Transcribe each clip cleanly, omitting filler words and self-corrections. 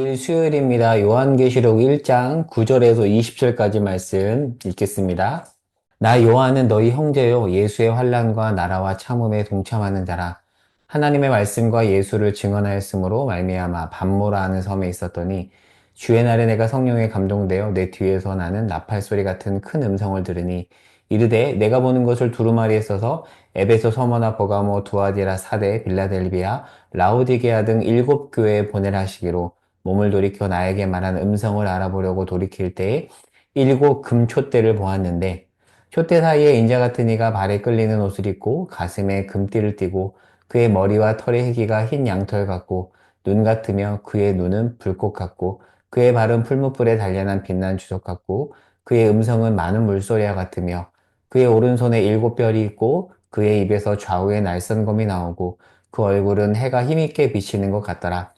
오늘 수요일입니다. 요한계시록 1장 9절에서 20절까지 말씀 읽겠습니다. 나 요한은 너희 형제요 예수의 환난과 나라와 참음에 동참하는 자라. 하나님의 말씀과 예수를 증언하였으므로 말미암아 밤모라 하는 섬에 있었더니 주의 날에 내가 성령에 감동되어 내 뒤에서 나는 나팔 소리 같은 큰 음성을 들으니 이르되 내가 보는 것을 두루마리에 써서 에베소, 서머나, 버가모, 두아디라, 사대, 빌라델비아, 라오디게아 등 7교회에 보내라 하시기로 몸을 돌이켜 나에게 말한 음성을 알아보려고 돌이킬 때에 7금촛대를 보았는데 촛대 사이에 인자 같은 이가 발에 끌리는 옷을 입고 가슴에 금띠를 띠고 그의 머리와 털의 희기가 흰 양털 같고 눈 같으며 그의 눈은 불꽃 같고 그의 발은 풀무불에 단련한 빛난 주석 같고 그의 음성은 많은 물소리와 같으며 그의 오른손에 7별이 있고 그의 입에서 좌우에 날선검이 나오고 그 얼굴은 해가 힘있게 비치는 것 같더라.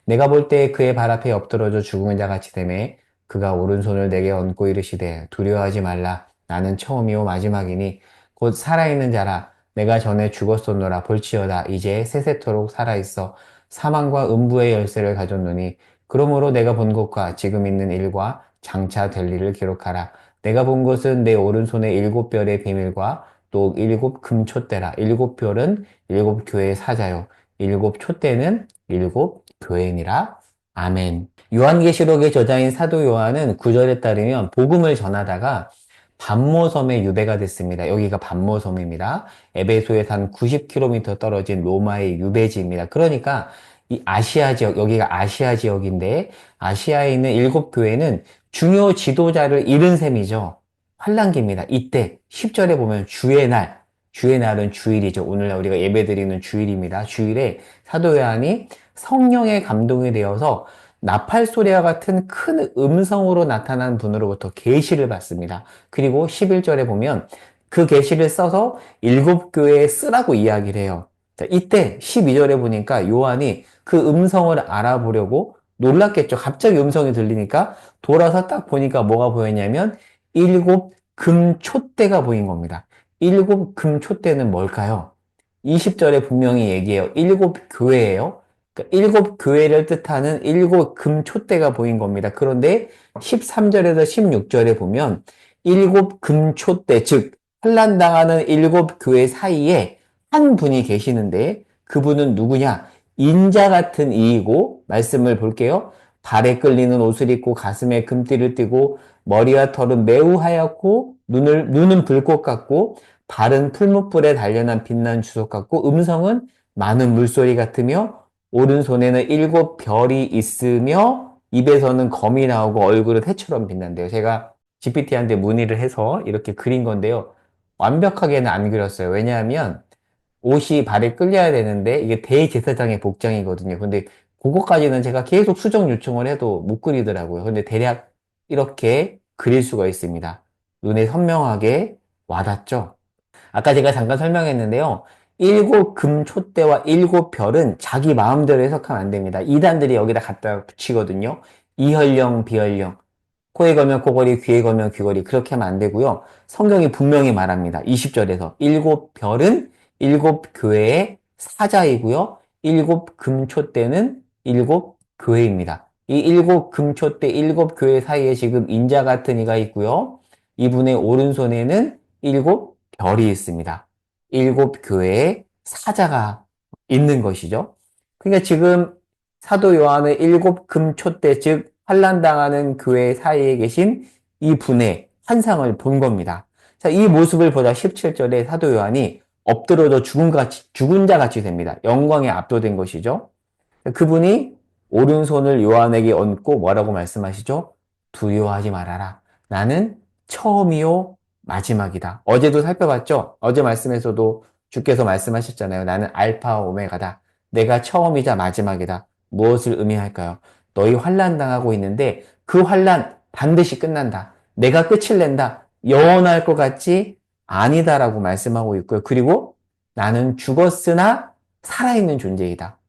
내가 볼 때 그의 발 앞에 엎드러져 죽은 자 같이 되매 그가 오른손을 내게 얹고 이르시되 두려워하지 말라. 나는 처음이요 마지막이니 곧 살아있는 자라. 내가 전에 죽었었노라. 볼지어다. 이제 세세토록 살아있어 사망과 음부의 열쇠를 가졌노니 그러므로 내가 본 것과 지금 있는 일과 장차 될 일을 기록하라. 내가 본 것은 내 오른손에 7별의 비밀과 또 7금촛대라. 7별은 7교회의 사자요. 7촛대는 7교회니라. 아멘. 요한계시록의 저자인 사도 요한은 9절에 따르면 복음을 전하다가 반모섬에 유배가 됐습니다. 여기가 반모섬입니다. 에베소에서 한 90km 떨어진 로마의 유배지입니다. 그러니까 이 아시아 지역, 여기가 아시아 지역인데 아시아에 있는 7교회는 중요 지도자를 잃은 셈이죠. 환란기입니다. 이때 10절에 보면 주의 날은 주일이죠. 오늘날 우리가 예배드리는 주일입니다. 주일에 사도 요한이 성령의 감동이 되어서 나팔 소리와 같은 큰 음성으로 나타난 분으로부터 계시를 받습니다. 그리고 11절에 보면 그 계시를 써서 7교회에 쓰라고 이야기를 해요. 자, 이때 12절에 보니까 요한이 그 음성을 알아보려고 놀랐겠죠. 갑자기 음성이 들리니까 돌아서 딱 보니까 뭐가 보였냐면 7금촛대가 보인 겁니다. 7금촛대는 뭘까요? 20절에 분명히 얘기해요. 7교회예요. 그러니까 7교회를 뜻하는 7금촛대가 보인 겁니다. 그런데 13절에서 16절에 보면 7금촛대, 즉 환난당하는 7교회 사이에 한 분이 계시는데 그분은 누구냐? 인자 같은 이이고 말씀을 볼게요. 발에 끌리는 옷을 입고 가슴에 금띠를 띠고 머리와 털은 매우 하얗고 눈은 불꽃 같고 발은 풀무불에 단련한 빛난 주석 같고 음성은 많은 물소리 같으며 오른손에는 7별이 있으며 입에서는 검이 나오고 얼굴은 해처럼 빛난대요. 제가 GPT한테 문의를 해서 이렇게 그린 건데요. 완벽하게는 안 그렸어요. 왜냐하면 옷이 발에 끌려야 되는데 이게 대제사장의 복장이거든요. 근데 그거까지는 제가 계속 수정 요청을 해도 못 그리더라고요. 근데 대략 이렇게 그릴 수가 있습니다. 눈에 선명하게 와닿죠? 아까 제가 잠깐 설명했는데요. 7금촛대와 7별은 자기 마음대로 해석하면 안 됩니다. 이단들이 여기다 갖다 붙이거든요. 이혈령, 비혈령. 코에 걸면 코걸이, 귀에 걸면 귀걸이. 그렇게 하면 안 되고요. 성경이 분명히 말합니다. 20절에서. 7별은 7교회의 사자이고요. 7금촛대는 7교회입니다. 이 7금촛대, 7교회 사이에 지금 인자 같은 이가 있고요. 이분의 오른손에는 7별이 있습니다. 7교회의 사자가 있는 것이죠. 그러니까 지금 사도 요한의 7금촛대, 즉 환난당하는 교회 사이에 계신 이 분의 환상을 본 겁니다. 자, 이 모습을 보다 17절에 사도 요한이 엎드려져 죽은 자 같이 됩니다. 영광에 압도된 것이죠. 그분이 오른손을 요한에게 얹고 뭐라고 말씀하시죠? 두려워하지 말아라. 나는 처음이요 마지막이다. 어제도 살펴봤죠? 어제 말씀에서도 주께서 말씀하셨잖아요. 나는 알파와 오메가다. 내가 처음이자 마지막이다. 무엇을 의미할까요? 너희 환난 당하고 있는데 그 환난 반드시 끝난다. 내가 끝을 낸다. 영원할 것 같지 아니다라고 말씀하고 있고요. 그리고 나는 죽었으나 살아있는 존재이다.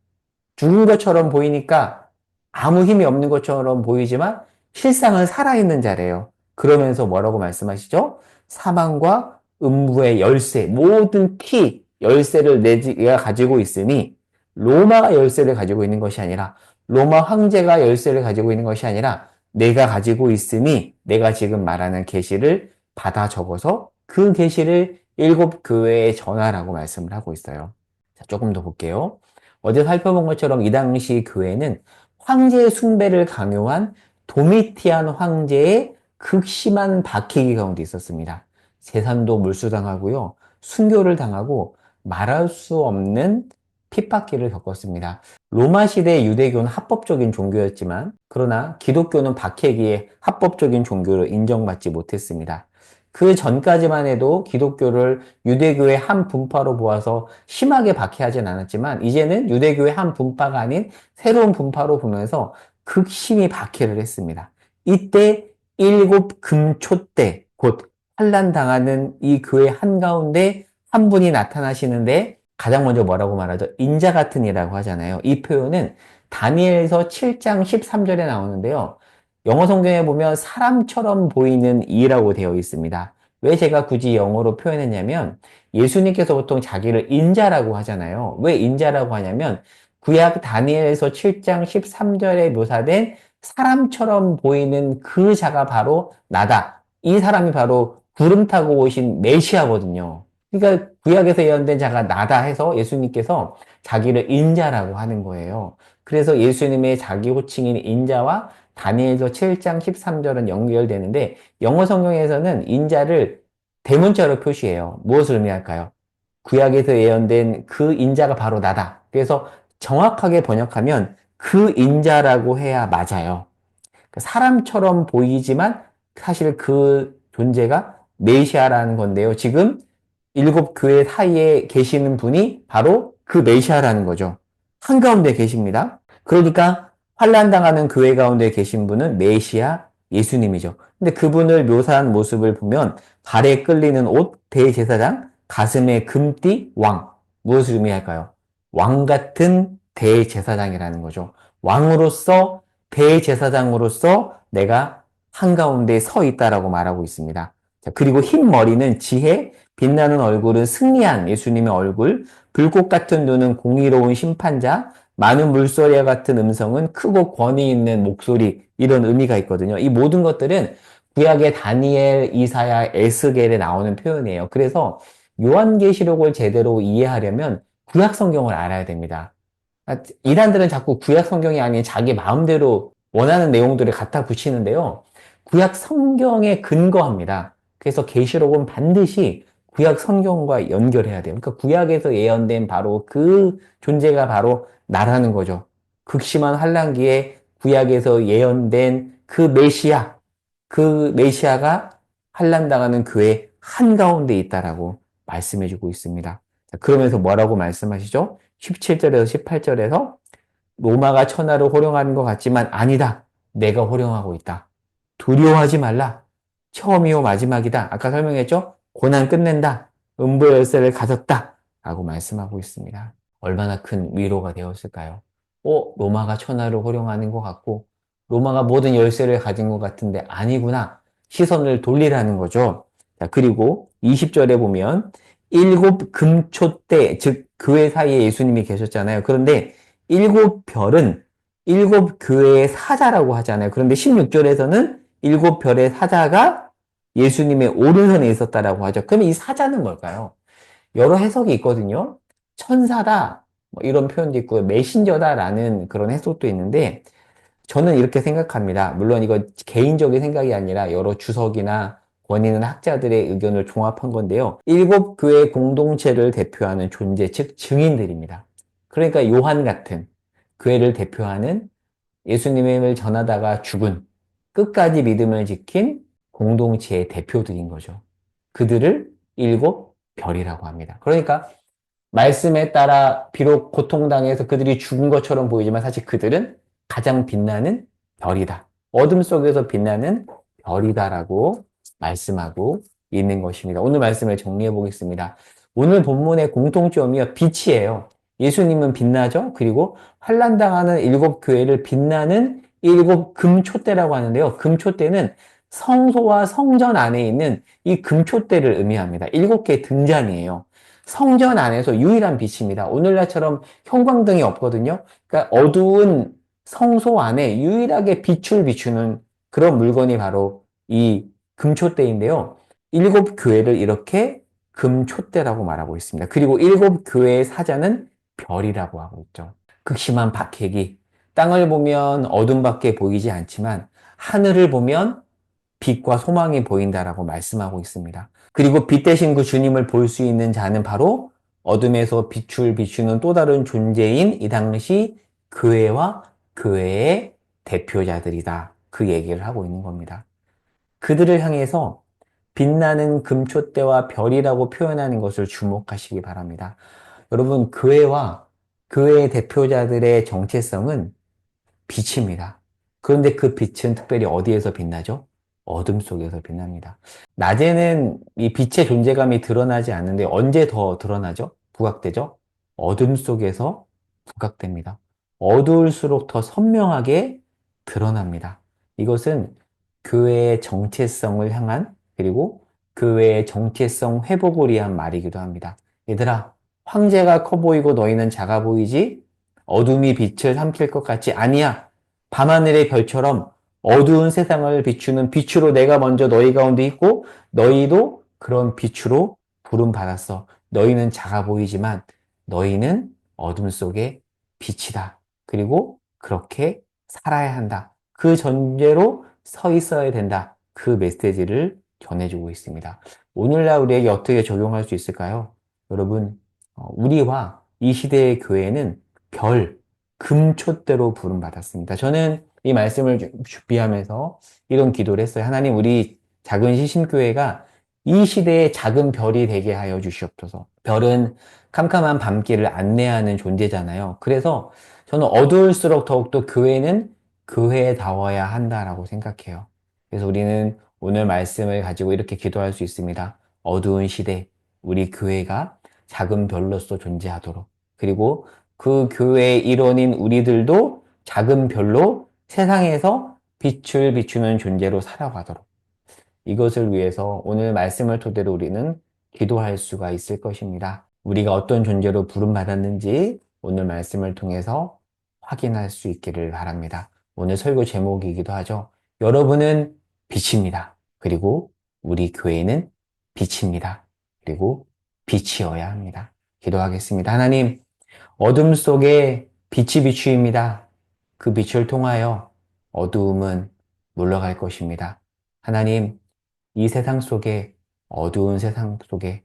죽은 것처럼 보이니까 아무 힘이 없는 것처럼 보이지만 실상은 살아있는 자래요. 그러면서 뭐라고 말씀하시죠? 사망과 음부의 열쇠, 모든 키, 열쇠를 내가 가지고 있으니 로마가 열쇠를 가지고 있는 것이 아니라 로마 황제가 열쇠를 가지고 있는 것이 아니라 내가 가지고 있으니 내가 지금 말하는 계시를 받아 적어서 그 계시를 일곱 교회에 전하라고 말씀을 하고 있어요. 자, 조금 더 볼게요. 어제 살펴본 것처럼 이 당시 교회는 황제 숭배를 강요한 도미티안 황제의 극심한 박해기 가운데 있었습니다. 재산도 몰수당하고요. 순교를 당하고 말할 수 없는 핍박기를 겪었습니다. 로마 시대 유대교는 합법적인 종교였지만 그러나 기독교는 박해기에 합법적인 종교로 인정받지 못했습니다. 그 전까지만 해도 기독교를 유대교의 한 분파로 보아서 심하게 박해하진 않았지만 이제는 유대교의 한 분파가 아닌 새로운 분파로 보면서 극심히 박해를 했습니다. 이때 일곱 금초대 곧 환난당하는 이 교회 한가운데 한 분이 나타나시는데 가장 먼저 뭐라고 말하죠? 인자 같은 이라고 하잖아요. 이 표현은 다니엘서 7장 13절에 나오는데요. 영어 성경에 보면 사람처럼 보이는 이라고 되어 있습니다. 왜 제가 굳이 영어로 표현했냐면 예수님께서 보통 자기를 인자라고 하잖아요. 왜 인자라고 하냐면 구약 다니엘서 7장 13절에 묘사된 사람처럼 보이는 그 자가 바로 나다. 이 사람이 바로 구름 타고 오신 메시아거든요. 그러니까 구약에서 예언된 자가 나다 해서 예수님께서 자기를 인자라고 하는 거예요. 그래서 예수님의 자기 호칭인 인자와 다니엘서 7장 13절은 연결되는데 영어 성경에서는 인자를 대문자로 표시해요. 무엇을 의미할까요? 구약에서 예언된 그 인자가 바로 나다. 그래서 정확하게 번역하면 그 인자라고 해야 맞아요. 사람처럼 보이지만 사실 그 존재가 메시아라는 건데요. 지금 일곱 교회 사이에 계시는 분이 바로 그 메시아라는 거죠. 한가운데 계십니다. 그러니까 환난당하는 교회 가운데 계신 분은 메시아 예수님이죠. 근데 그분을 묘사한 모습을 보면 발에 끌리는 옷 대제사장, 가슴에 금띠 왕. 무엇을 의미할까요? 왕 같은 대제사장이라는 거죠. 왕으로서 대제사장으로서 내가 한가운데 서 있다라고 말하고 있습니다. 자, 그리고 흰 머리는 지혜, 빛나는 얼굴은 승리한 예수님의 얼굴, 불꽃 같은 눈은 공의로운 심판자, 많은 물소리와 같은 음성은 크고 권위 있는 목소리, 이런 의미가 있거든요. 이 모든 것들은 구약의 다니엘, 이사야, 에스겔에 나오는 표현이에요. 그래서 요한계시록을 제대로 이해하려면 구약 성경을 알아야 됩니다. 이단들은 자꾸 구약 성경이 아닌 자기 마음대로 원하는 내용들을 갖다 붙이는데요. 구약 성경에 근거합니다. 그래서 계시록은 반드시 구약 성경과 연결해야 돼요. 그러니까 구약에서 예언된 바로 그 존재가 바로 나라는 거죠. 극심한 환난기에 구약에서 예언된 그 메시아가 환난당하는 교회 한가운데 있다라고 말씀해주고 있습니다. 자, 그러면서 뭐라고 말씀하시죠? 17절에서 18절에서 로마가 천하를 호령하는 것 같지만 아니다. 내가 호령하고 있다. 두려워하지 말라. 처음이요 마지막이다. 아까 설명했죠? 고난 끝낸다. 음부 열쇠를 가졌다. 라고 말씀하고 있습니다. 얼마나 큰 위로가 되었을까요? 로마가 천하를 호령하는 것 같고 로마가 모든 열쇠를 가진 것 같은데 아니구나. 시선을 돌리라는 거죠. 자, 그리고 20절에 보면 일곱 금초대, 즉 교회 사이에 예수님이 계셨잖아요. 그런데 일곱 별은 일곱 교회의 사자라고 하잖아요. 그런데 16절에서는 일곱 별의 사자가 예수님의 오른손에 있었다라고 하죠. 그러면 이 사자는 뭘까요? 여러 해석이 있거든요. 천사다, 뭐 이런 표현도 있고요. 메신저다라는 그런 해석도 있는데 저는 이렇게 생각합니다. 물론 이거 개인적인 생각이 아니라 여러 주석이나 권위 있는 학자들의 의견을 종합한 건데요. 일곱 교회 공동체를 대표하는 존재, 즉 증인들입니다. 그러니까 요한 같은 교회를 대표하는 예수님을 전하다가 죽은 끝까지 믿음을 지킨 공동체의 대표들인 거죠. 그들을 일곱 별이라고 합니다. 그러니까 말씀에 따라 비록 고통당해서 그들이 죽은 것처럼 보이지만 사실 그들은 가장 빛나는 별이다. 어둠 속에서 빛나는 별이다라고 말씀하고 있는 것입니다. 오늘 말씀을 정리해 보겠습니다. 오늘 본문의 공통점이요, 빛이에요. 예수님은 빛나죠? 그리고 환난당하는 일곱 교회를 빛나는 일곱 금초대라고 하는데요. 금초대는 성소와 성전 안에 있는 이 금초대를 의미합니다. 일곱 개의 등잔이에요. 성전 안에서 유일한 빛입니다. 오늘날처럼 형광등이 없거든요. 그러니까 어두운 성소 안에 유일하게 빛을 비추는 그런 물건이 바로 이 금촛대인데요. 일곱 교회를 이렇게 금촛대라고 말하고 있습니다. 그리고 일곱 교회의 사자는 별이라고 하고 있죠. 극심한 박해기, 땅을 보면 어둠밖에 보이지 않지만 하늘을 보면 빛과 소망이 보인다라고 말씀하고 있습니다. 그리고 빛 대신 그 주님을 볼 수 있는 자는 바로 어둠에서 빛을 비추는 또 다른 존재인 이 당시 교회와 교회의 대표자들이다. 그 얘기를 하고 있는 겁니다. 그들을 향해서 빛나는 금촛대와 별이라고 표현하는 것을 주목하시기 바랍니다. 여러분, 교회와 교회의 대표자들의 정체성은 빛입니다. 그런데 그 빛은 특별히 어디에서 빛나죠? 어둠 속에서 빛납니다. 낮에는 이 빛의 존재감이 드러나지 않는데 언제 더 드러나죠? 부각되죠? 어둠 속에서 부각됩니다. 어두울수록 더 선명하게 드러납니다. 이것은 교회의 정체성을 향한 그리고 교회의 정체성 회복을 위한 말이기도 합니다. 얘들아, 황제가 커 보이고 너희는 작아 보이지? 어둠이 빛을 삼킬 것 같지? 아니야. 밤하늘의 별처럼 어두운 세상을 비추는 빛으로 내가 먼저 너희 가운데 있고 너희도 그런 빛으로 부름받았어. 너희는 작아 보이지만 너희는 어둠 속에 빛이다. 그리고 그렇게 살아야 한다. 그 전제로 서 있어야 된다. 그 메시지를 전해주고 있습니다. 오늘날 우리에게 어떻게 적용할 수 있을까요? 여러분, 우리와 이 시대의 교회는 별, 금촛대로 부름받았습니다. 저는 이 말씀을 준비하면서 이런 기도를 했어요. 하나님, 우리 작은 시심교회가 이 시대의 작은 별이 되게 하여 주시옵소서. 별은 캄캄한 밤길을 안내하는 존재잖아요. 그래서 저는 어두울수록 더욱더 교회는 교회다워야 한다라고 생각해요. 그래서 우리는 오늘 말씀을 가지고 이렇게 기도할 수 있습니다. 어두운 시대, 우리 교회가 작은 별로서 존재하도록. 그리고 그 교회의 일원인 우리들도 작은 별로 세상에서 빛을 비추는 존재로 살아가도록. 이것을 위해서 오늘 말씀을 토대로 우리는 기도할 수가 있을 것입니다. 우리가 어떤 존재로 부름받았는지 오늘 말씀을 통해서 확인할 수 있기를 바랍니다. 오늘 설교 제목이기도 하죠. 여러분은 빛입니다. 그리고 우리 교회는 빛입니다. 그리고 빛이어야 합니다. 기도하겠습니다. 하나님, 어둠 속에 빛이 비추입니다. 그 빛을 통하여 어두움은 물러갈 것입니다. 하나님, 이 세상 속에, 어두운 세상 속에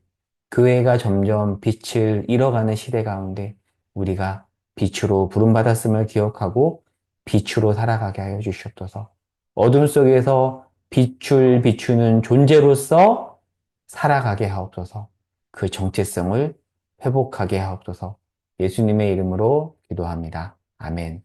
교회가 점점 빛을 잃어가는 시대 가운데 우리가 빛으로 부름받았음을 기억하고 빛으로 살아가게 하여 주시옵소서. 어둠 속에서 빛을 비추는 존재로서 살아가게 하옵소서. 그 정체성을 회복하게 하옵소서. 예수님의 이름으로 기도합니다. 아멘.